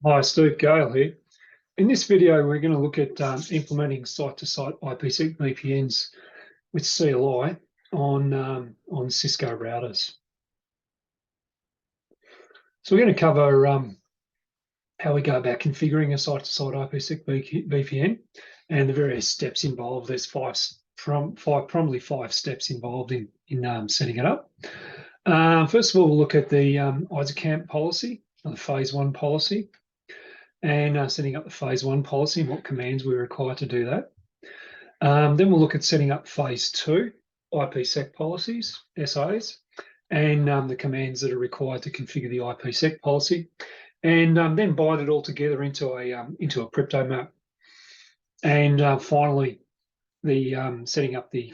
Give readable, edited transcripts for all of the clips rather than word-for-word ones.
Hi, Steve Gale here. In this video, we're going to look at implementing site-to-site IPsec VPNs with CLI on Cisco routers. So we're going to cover how we go about configuring a site-to-site IPsec VPN and the various steps involved. There's probably five steps involved in setting it up. First of all, we'll look at the ISACAMP policy, or the Phase 1 policy, and setting up the Phase 1 policy and what commands we're required to do that. Then we'll look at setting up Phase 2 IPsec policies, SAs, and the commands that are required to configure the IPsec policy, and then bind it all together into a crypto map. And finally, the setting up the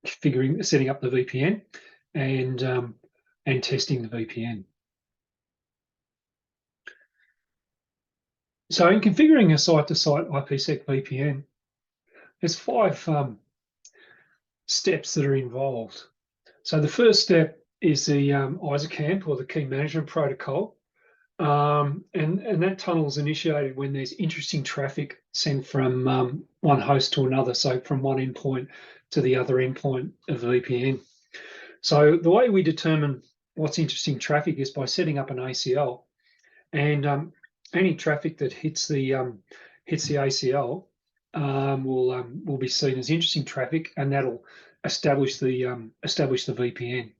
VPN and testing the VPN. So in configuring a site-to-site IPsec VPN, there's five steps that are involved. So the first step is the ISACAMP, or the Key Management Protocol, and that tunnel is initiated when there's interesting traffic sent from one host to another, so from one endpoint to the other endpoint of the VPN. So the way we determine what's interesting traffic is by setting up an ACL, and any traffic that hits the ACL will be seen as interesting traffic, and that'll establish the VPN.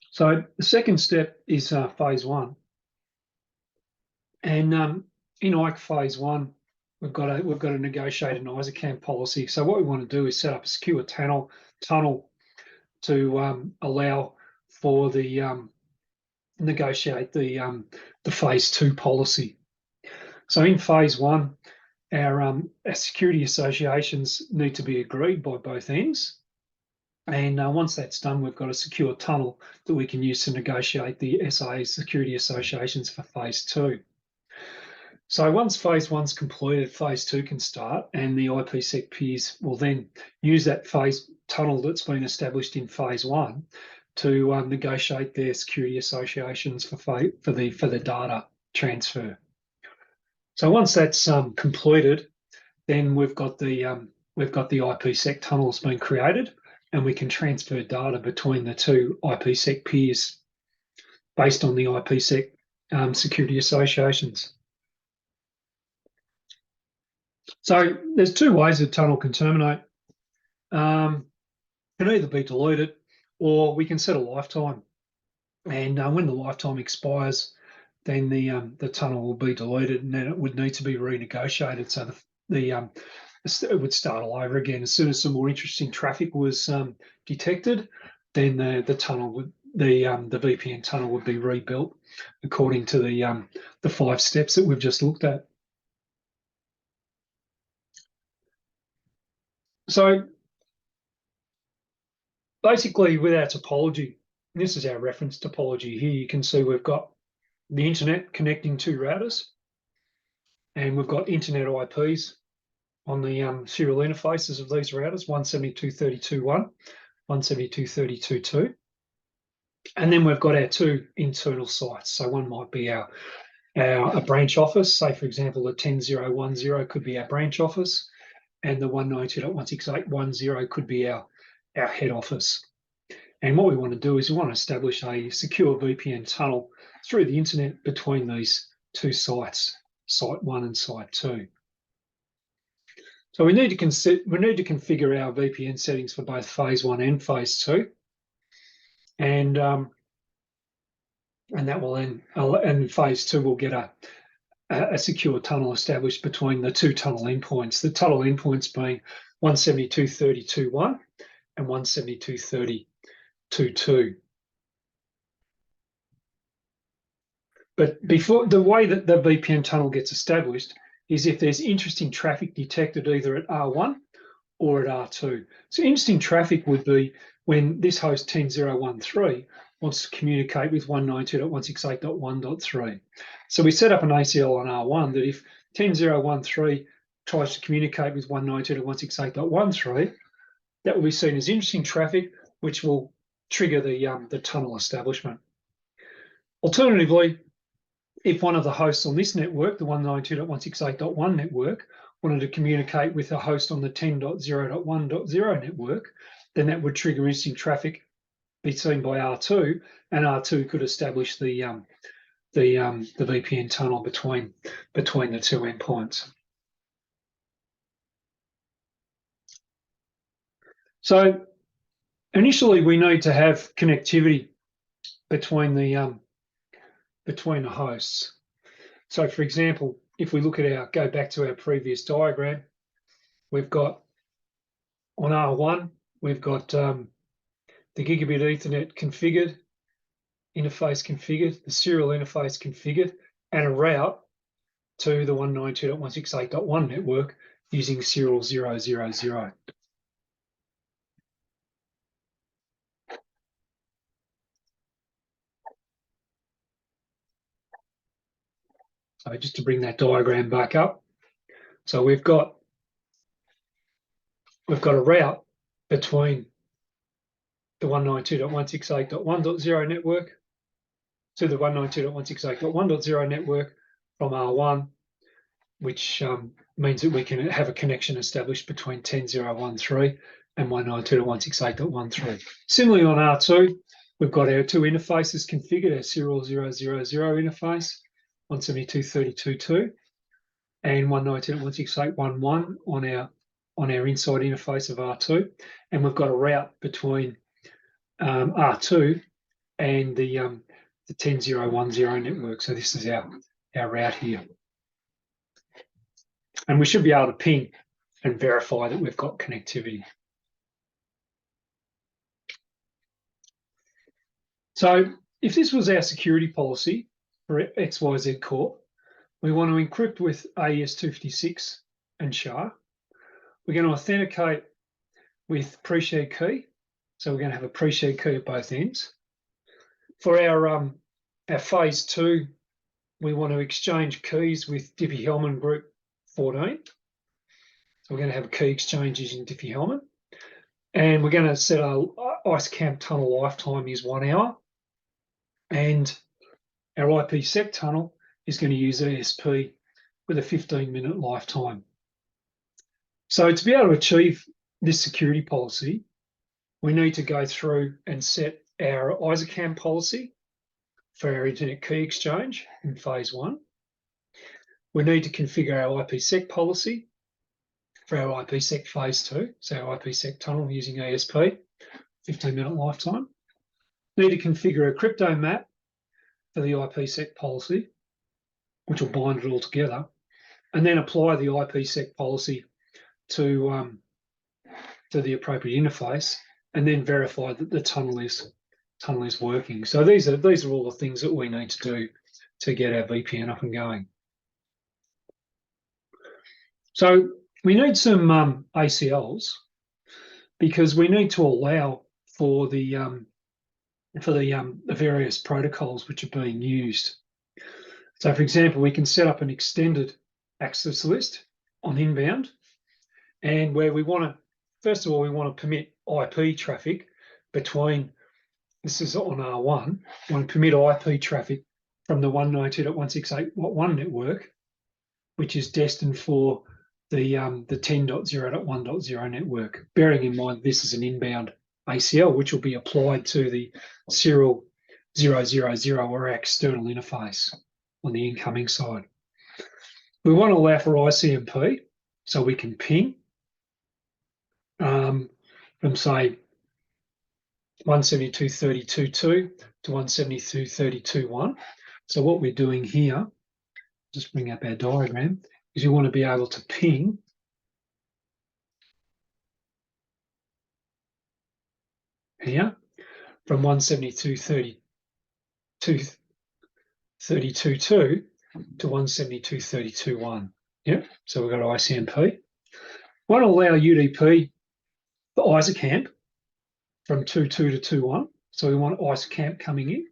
So the second step is Phase 1, and in IKE Phase 1, we've got to negotiate an ISACAMP policy. So what we want to do is set up a secure tunnel to allow for the negotiate the Phase 2 policy. So in Phase 1, our security associations need to be agreed by both ends, and once that's done, we've got a secure tunnel that we can use to negotiate the SA security associations for Phase 2. So once Phase 1's completed, Phase 2 can start, and the IPsec peers will then use that phase tunnel that's been established in Phase 1 to negotiate their security associations for the data transfer. So once that's completed, then we've got the IPsec tunnels being created, and we can transfer data between the two IPsec peers based on the IPsec security associations. So there's two ways a tunnel can terminate. It can either be deleted, or we can set a lifetime, and when the lifetime expires, then the tunnel will be deleted, and then it would need to be renegotiated. So it would start all over again. As soon as some more interesting traffic was detected, then the VPN tunnel would be rebuilt according to the five steps that we've just looked at. So basically, with our topology, this is our reference topology here. You can see we've got the internet connecting two routers, and we've got internet IPs on the serial interfaces of these routers: 172.32.1, 172.32.2, and then we've got our two internal sites. So one might be a branch office. Say, for example, the 10.0.1.0 could be our branch office, and the 192.168.1.0 could be our head office. And what we want to do is we want to establish a secure VPN tunnel through the internet between these two sites, Site 1 and Site 2. So we need to configure our VPN settings for both Phase 1 and Phase 2, and that will then, and Phase 2 will get a secure tunnel established between the two tunnel endpoints. The tunnel endpoints being 172.30.2.1 and 172.30.2.2. But before, the way that the VPN tunnel gets established is if there's interesting traffic detected either at R1 or at R2. So interesting traffic would be when this host 10.0.1.3 wants to communicate with 192.168.1.3. So we set up an ACL on R1 that if 10.0.1.3 tries to communicate with 192.168.1.3, that will be seen as interesting traffic, which will trigger the tunnel establishment. Alternatively, if one of the hosts on this network, the 192.168.1 network, wanted to communicate with a host on the 10.0.1.0 network, then that would trigger instant traffic be seen by R2, and R2 could establish the VPN tunnel between the two endpoints. So initially, we need to have connectivity between the hosts. So, for example, if we look at go back to our previous diagram, we've got on R1, we've got the gigabit Ethernet configured, interface configured, the serial interface configured, and a route to the 192.168.1 network using serial 000. So just to bring that diagram back up, so we've got a route between the 192.168.1.0 network to the 192.168.1.0 network from R1, which means that we can have a connection established between 10.0.1.3 and 192.168.1.3. Similarly on R2, we've got our two interfaces configured, our serial 000 interface, 172.32.2, and 192.168.1.1 on our inside interface of R2, and we've got a route between R2 and the 10.0.1.0 network. So this is our route here, and we should be able to ping and verify that we've got connectivity. So if this was our security policy for XYZ Corp, we want to encrypt with AES 256 and SHA. We're going to authenticate with pre-shared key. So we're going to have a pre-shared key at both ends. For our phase 2, we want to exchange keys with Diffie-Hellman group 14. So we're going to have a key exchange using Diffie-Hellman. And we're going to set our IceCamp tunnel lifetime is 1 hour. And our IPSEC tunnel is going to use ESP with a 15-minute lifetime. So to be able to achieve this security policy, we need to go through and set our ISACAM policy for our internet key exchange in phase 1. We need to configure our IPSEC policy for our IPSEC phase 2, so our IPSEC tunnel using ESP, 15-minute lifetime. Need to configure a crypto map for the IPSEC policy, which will bind it all together, and then apply the IPSEC policy to the appropriate interface, and then verify that the tunnel is working. So these are all the things that we need to do to get our VPN up and going. So we need some ACLs because we need to allow for the various protocols which are being used. So, for example, we can set up an extended access list on inbound, and where we want to, first of all, we want to permit IP traffic between, this is on R1, we want to permit IP traffic from the 192.168.1 network, which is destined for the 10.0.1.0 network, bearing in mind this is an inbound ACL, which will be applied to the serial 000 or our external interface on the incoming side. We want to allow for ICMP, so we can ping from, say, 172.32.2 to 172.32.1. So what we're doing here, just bring up our diagram, is you want to be able to ping here from 172.32.2 to 172.32.1. Yeah, so we've got ICMP. We want to allow UDP for ISACAMP from 2.2 to 2.1. So we want ISACAMP coming in.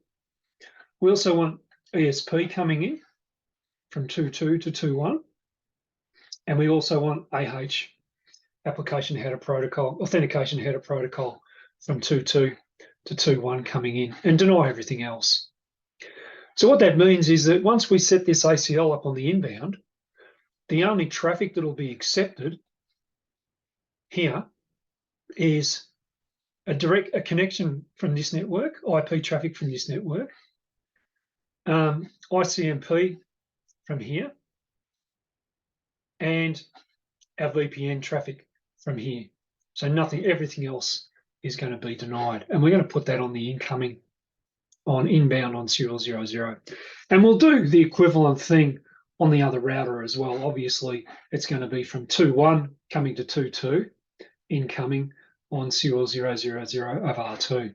We also want ESP coming in from 2.2 to 2.1. And we also want AH, application header protocol, authentication header protocol from 2.2 to 2.1 coming in, and deny everything else. So what that means is that once we set this ACL up on the inbound, the only traffic that will be accepted here is a connection from this network, IP traffic from this network, ICMP from here, and our VPN traffic from here. So nothing, everything else is going to be denied. And we're going to put that on the incoming, on inbound on serial 00. And we'll do the equivalent thing on the other router as well. Obviously, it's going to be from 2.1 coming to 2.2, incoming on serial 000 of R2.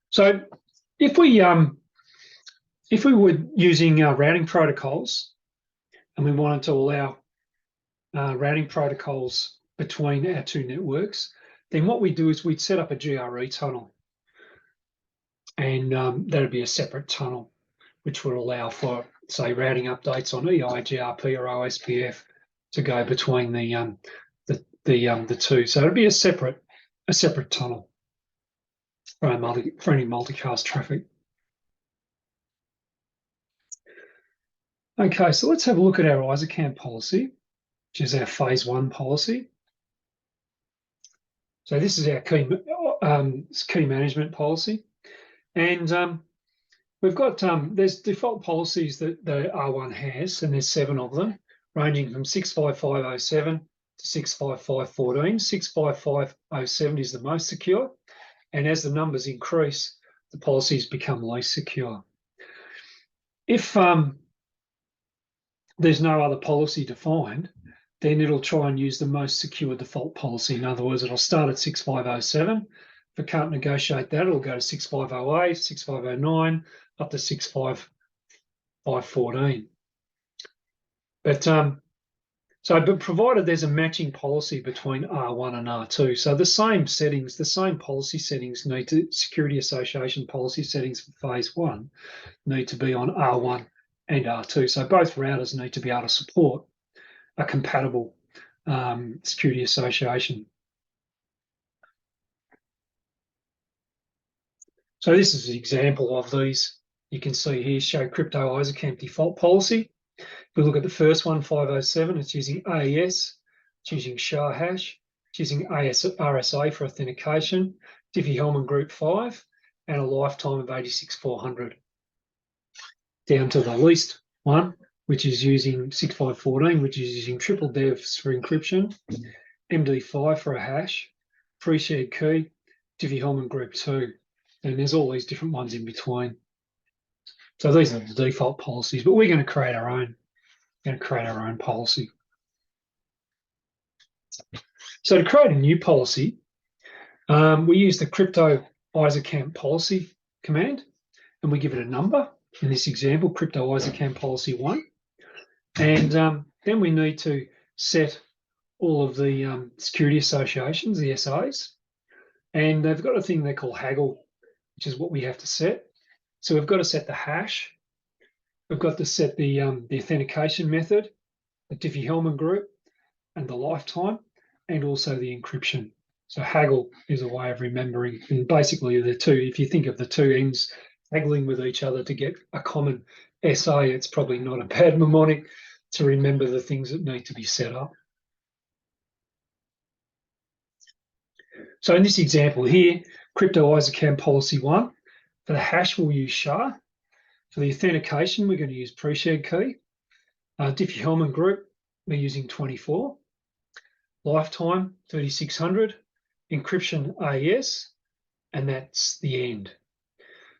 So if we were using routing protocols and we wanted to allow routing protocols between our two networks, then what we do is we'd set up a GRE tunnel, and that'd be a separate tunnel, which would allow for, say, routing updates on EI, GRP, or OSPF to go between the two. So it'd be a separate tunnel for any multicast traffic. Okay, so let's have a look at our ISACAM policy, which is our phase 1 policy. So this is our key management policy, and we've got there's default policies that the R1 has, and there's 7 of them, ranging from 65507 to 65514. 65507 is the most secure, and as the numbers increase, the policies become least secure. If there's no other policy defined, then it'll try and use the most secure default policy. In other words, it'll start at 6507. If it can't negotiate that, it'll go to 6508, 6509, up to 65514. But but provided there's a matching policy between R1 and R2, so the same settings, the same policy settings need to, Security Association policy settings for phase 1 need to be on R1 and R2. So both routers need to be able to support a compatible security association. So this is an example of these. You can see here, show crypto ISACAM default policy. If we look at the first one, 507, it's using AES, it's using SHA hash, it's using RSA for authentication, Diffie-Hellman group 5, and a lifetime of 86400. Down to the least one, which is using 6514, which is using triple devs for encryption, MD5 for a hash, pre-shared key, Diffie-Hellman group 2, and there's all these different ones in between. So these are the default policies, but we're going to create our own. We're going to create our own policy. So to create a new policy, we use the crypto ISACAM policy command, and we give it a number. In this example, crypto ISACAM policy 1. And then we need to set all of the security associations, the SAs, and they've got a thing they call haggle, which is what we have to set. So we've got to set the hash, we've got to set the authentication method, the Diffie-Hellman group, and the lifetime, and also the encryption. So haggle is a way of remembering, and basically the two, if you think of the two ends haggling with each other to get a common SA, it's probably not a bad mnemonic to remember the things that need to be set up. So in this example here, crypto ISACAM policy 1, for the hash we'll use SHA. For the authentication, we're going to use pre-shared key. Diffie-Hellman group, we're using 24. Lifetime, 3600. Encryption AES, and that's the end.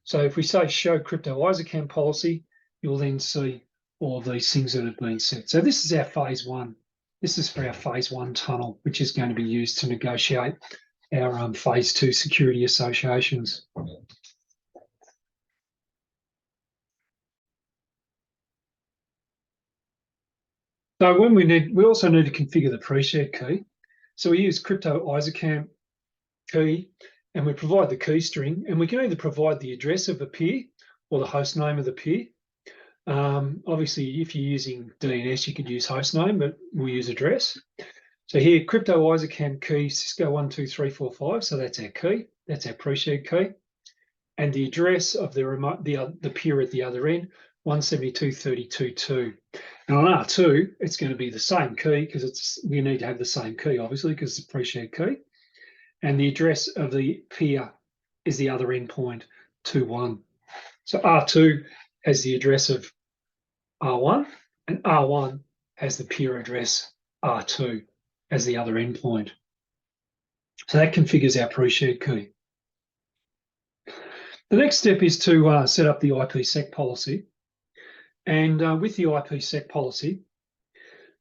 So if we say show crypto ISACAM policy, you'll then see all of these things that have been set. So this is our phase 1. This is for our phase 1 tunnel, which is going to be used to negotiate our phase 2 security associations. So when we also need to configure the pre-shared key. So we use crypto ISACAM key, and we provide the key string, and we can either provide the address of the peer or the host name of the peer. Obviously, if you're using DNS, you could use host name, but we'll use address. So here, crypto ISACAM key Cisco 12345, so that's our key. That's our pre-shared key. And the address of the remote, the peer at the other end, 172.32.2. And on R2, it's going to be the same key because we need to have the same key, obviously, because it's a pre-shared key. And the address of the peer is the other endpoint, 2.1. So R2 has the address of R1, and R1 has the peer address R2 as the other endpoint. So that configures our pre-shared key. The next step is to set up the IPSEC policy. And with the IPSEC policy,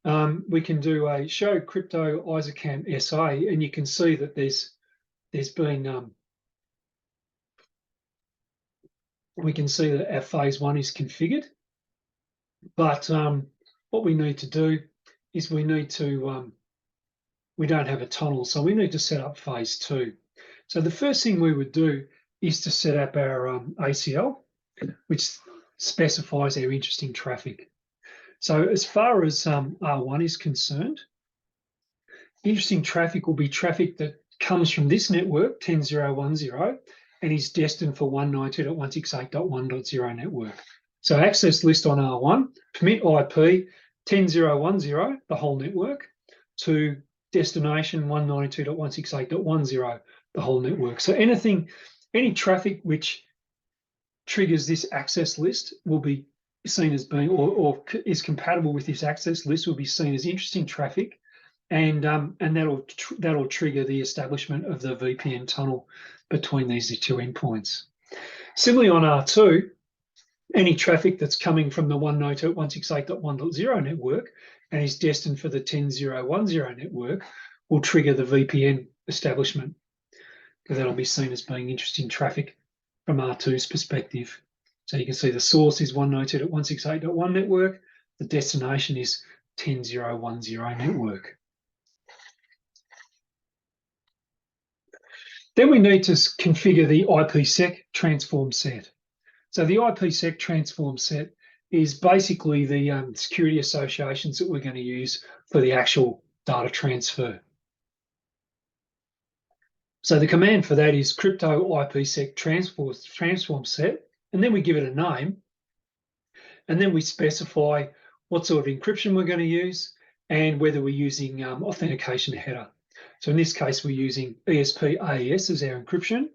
we can do a show crypto ISACAMP SA, and you can see that there's been we can see that our phase 1 is configured. But what we need to do is we need to we don't have a tunnel, so we need to set up phase 2. So the first thing we would do is to set up our ACL, which specifies our interesting traffic. So as far as R1 is concerned, interesting traffic will be traffic that comes from this network, 10.0.1.0, and is destined for 192.168.1.0 network. So access list on R1, permit IP 10.0.1.0, the whole network, to destination 192.168.1.0, the whole network. So any traffic which triggers this access list will be seen as being, or is compatible with this access list, will be seen as interesting traffic, and that'll trigger the establishment of the VPN tunnel between these two endpoints. Similarly on R2, any traffic that's coming from the 192.168.1.0 network and is destined for the 10.0.1.0 network will trigger the VPN establishment, because that'll be seen as being interesting traffic from R2's perspective. So you can see the source is 192.168.1 network, the destination is 10.0.1.0 network. Then we need to configure the IPSEC transform set. So the IPSEC transform set is basically the security associations that we're going to use for the actual data transfer. So the command for that is crypto IPSEC transform set, and then we give it a name, and then we specify what sort of encryption we're going to use and whether we're using authentication header. So in this case, we're using ESP AES as our encryption,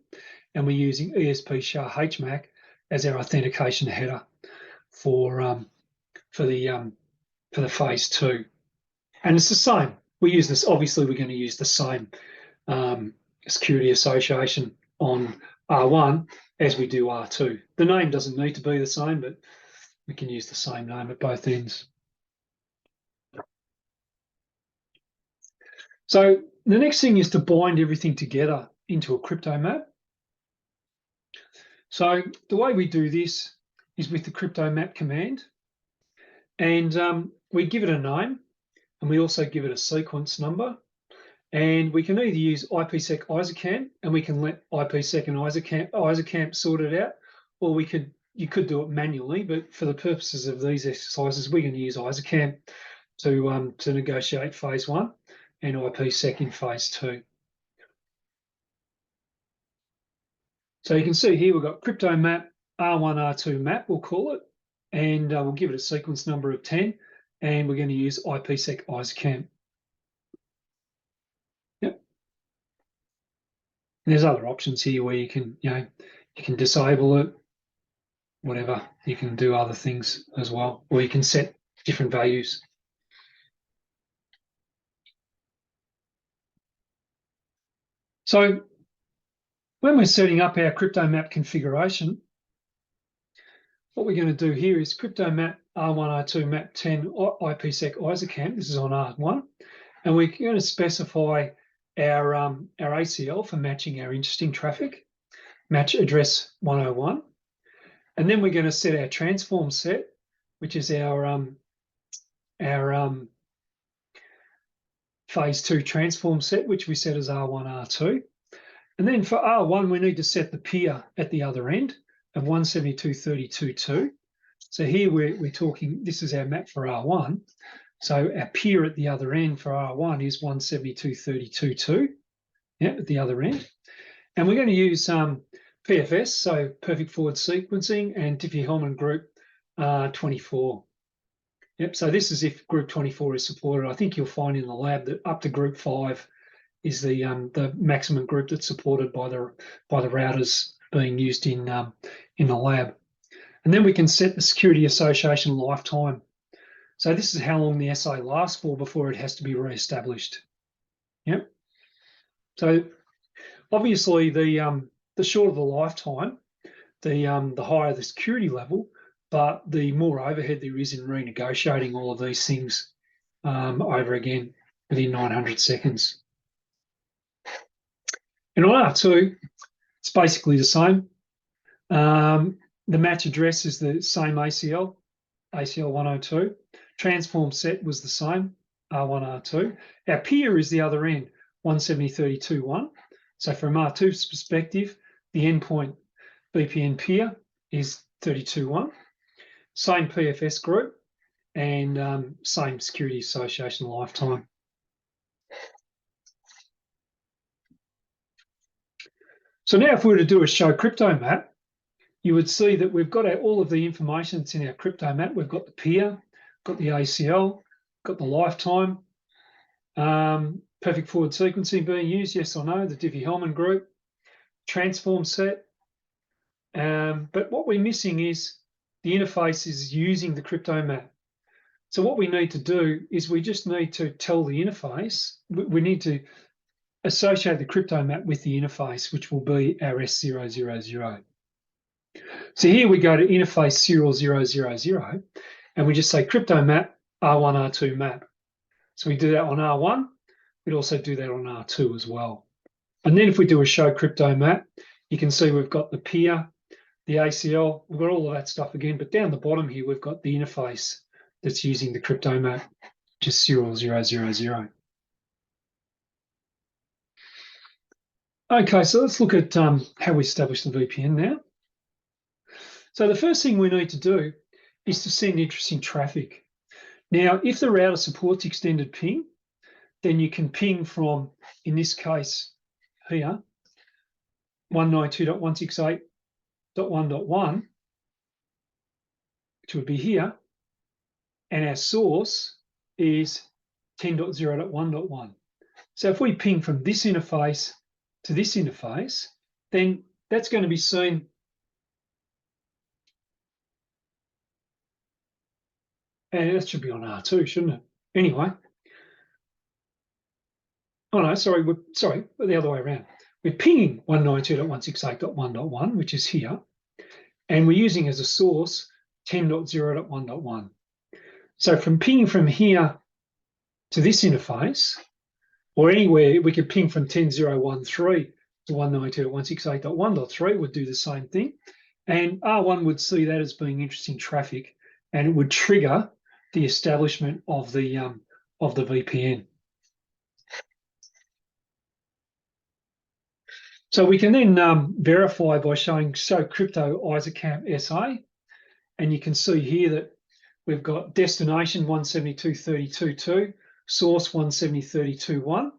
and we're using ESP SHA HMAC as our authentication header for the phase 2. And it's the same. We use this. Obviously, we're going to use the same security association on R1 as we do R2. The name doesn't need to be the same, but we can use the same name at both ends. So the next thing is to bind everything together into a crypto map. So the way we do this is with the crypto map command, and we give it a name, and we also give it a sequence number. And we can either use IPSEC ISACAMP, and we can let IPSEC and ISACAMP sort it out, or you could do it manually. But for the purposes of these exercises, we're going to use ISACAMP to negotiate phase 1 and IPSEC in phase 2. So you can see here we've got crypto map, R1, R2 map, we'll call it, and we'll give it a sequence number of 10, and we're going to use IPSEC ISACAMP. Yep. And there's other options here where you can disable it, whatever. You can do other things as well, or you can set different values. So when we're setting up our crypto map configuration, what we're going to do here is crypto map R1, R2 map 10 IPSEC ISACAMP. This is on R1, and we're going to specify our ACL for matching our interesting traffic, match address 101, and then we're going to set our transform set, which is our phase 2 transform set, which we set as R1, R2. And then for R1, we need to set the peer at the other end of 172.32.2. So here we're talking, this is our map for R1. So our peer at the other end for R1 is 172.32.2, yeah, at the other end. And we're going to use PFS, so perfect forward sequencing, and Diffie-Hellman group 24. Yep, so this is if group 24 is supported. I think you'll find in the lab that up to group 5 is the maximum group that's supported by the routers being used in the lab. And then we can set the security association lifetime. So this is how long the SA lasts for before it has to be re-established. Yep. So obviously the shorter the lifetime, the higher the security level, but the more overhead there is in renegotiating all of these things over again within 900 seconds. And on R2, it's basically the same. The match address is the same ACL 102. Transform set was the same, R1, R2. Our peer is the other end, 170.32.1. So from R2's perspective, the endpoint VPN peer is 32.1. Same PFS group and same security association lifetime. So now if we were to do a show crypto map, you would see that we've got all of the information that's in our crypto map. We've got the peer, got the ACL, got the lifetime, perfect forward sequencing being used, yes or no, the Diffie-Hellman group, transform set. But what we're missing is the interface is using the crypto map. So what we need to do is we just need to tell the interface, we need to associate the crypto map with the interface, which will be our S000. So here we go to interface serial 000, and we just say crypto map R1, R2 map. So we do that on R1. We'd also do that on R2 as well. And then if we do a show crypto map, you can see we've got the peer, the ACL, we've got all of that stuff again, but down the bottom here, we've got the interface that's using the crypto map, just serial 000. Okay, so let's look at how we establish the VPN now. So the first thing we need to do is to send interesting traffic. Now, if the router supports extended ping, then you can ping from, in this case here, 192.168.1.1, which would be here, and our source is 10.0.1.1. So if we ping from this interface to this interface, then that's going to be seen and that should be on R2, shouldn't it? Anyway. Oh no, sorry, the other way around. We're pinging 192.168.1.1, which is here, and we're using as a source 10.0.1.1. So from pinging from here to this interface, or anywhere, we could ping from 10.0.1.3 to 192.168.1.3 would do the same thing. And R1 would see that as being interesting traffic, and it would trigger the establishment of the VPN. So we can then verify by showing show crypto ISACAMP SA, and you can see here that we've got destination 172.32.2, source 170.32.1,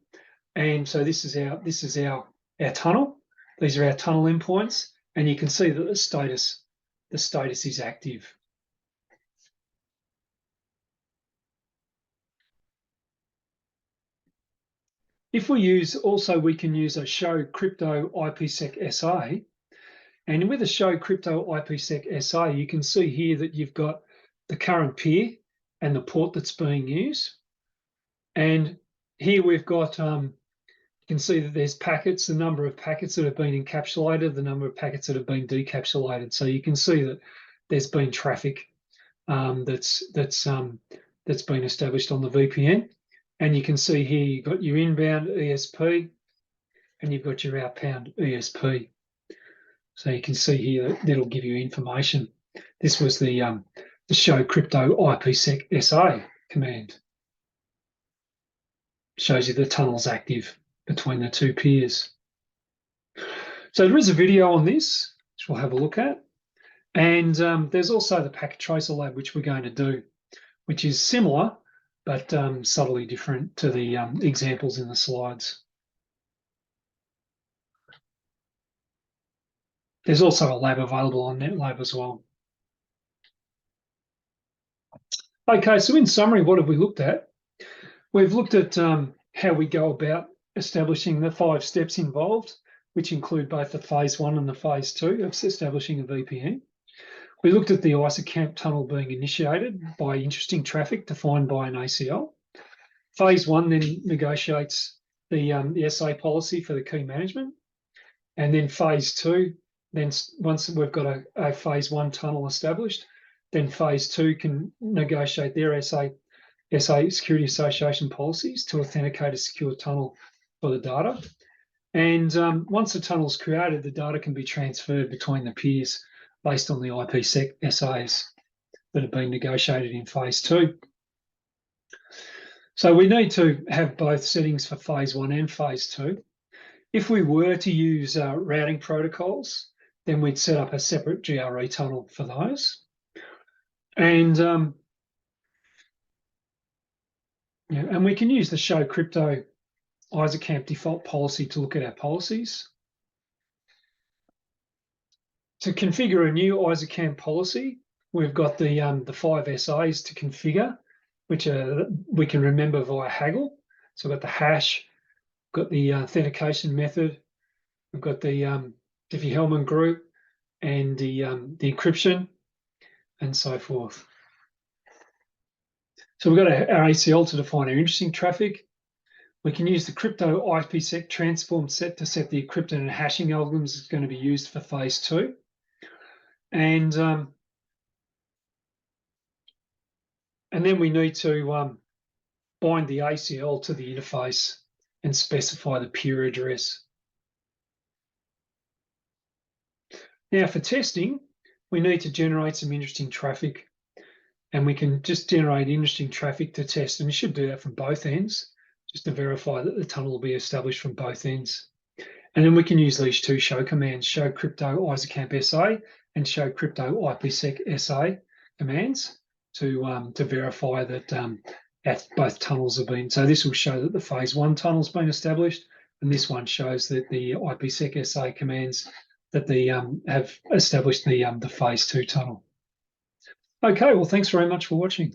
and so this is our tunnel. These are our tunnel endpoints, and you can see that the status is active. If we we can use a show crypto IPSEC SA, and with a show crypto IPSEC SA, you can see here that you've got the current peer and the port that's being used. And here we've got, you can see that there's packets, the number of packets that have been encapsulated, the number of packets that have been decapsulated. So you can see that there's been traffic that's been established on the VPN. And you can see here you've got your inbound ESP and you've got your outbound ESP. So you can see here that'll give you information. This was the show crypto IPSEC SA command. Shows you the tunnel's active between the two peers. So there is a video on this, which we'll have a look at. And there's also the packet tracer lab, which we're going to do, which is similar, but subtly different to the examples in the slides. There's also a lab available on NetLab as well. Okay, so in summary, what have we looked at? We've looked at how we go about establishing the 5 steps involved, which include both the phase 1 and the phase 2 of establishing a VPN. We looked at the ISOCAMP tunnel being initiated by interesting traffic defined by an ACL. Phase 1 then negotiates the SA policy for the key management. And then phase 2, then once we've got a phase 1 tunnel established, then phase 2 can negotiate their SA Security Association policies to authenticate a secure tunnel for the data. And once the tunnel is created, the data can be transferred between the peers based on the IPSEC SAs that have been negotiated in phase 2. So we need to have both settings for phase 1 and phase 2. If we were to use routing protocols, then we'd set up a separate GRE tunnel for those. And and we can use the show crypto ISOCAMP default policy to look at our policies. To configure a new ISOCAMP policy, we've got the 5 SAs to configure, which we can remember via Haggle. So we've got the hash, we've got the authentication method, we've got the Diffie-Hellman group, and the encryption, and so forth. So we've got our ACL to define our interesting traffic. We can use the crypto IPSEC transform set to set the encryption and hashing algorithms that's going to be used for phase 2. And then we need to bind the ACL to the interface and specify the peer address. Now for testing, we need to generate some interesting traffic, and we can just generate interesting traffic to test, and we should do that from both ends, just to verify that the tunnel will be established from both ends. And then we can use these 2 show commands, show crypto ISOCAMP SA and show crypto IPSEC SA commands to verify that both tunnels have been. So this will show that the phase 1 tunnel's been established, and this one shows that the IPSEC SA commands that have established the phase 2 tunnel. Okay, well, thanks very much for watching.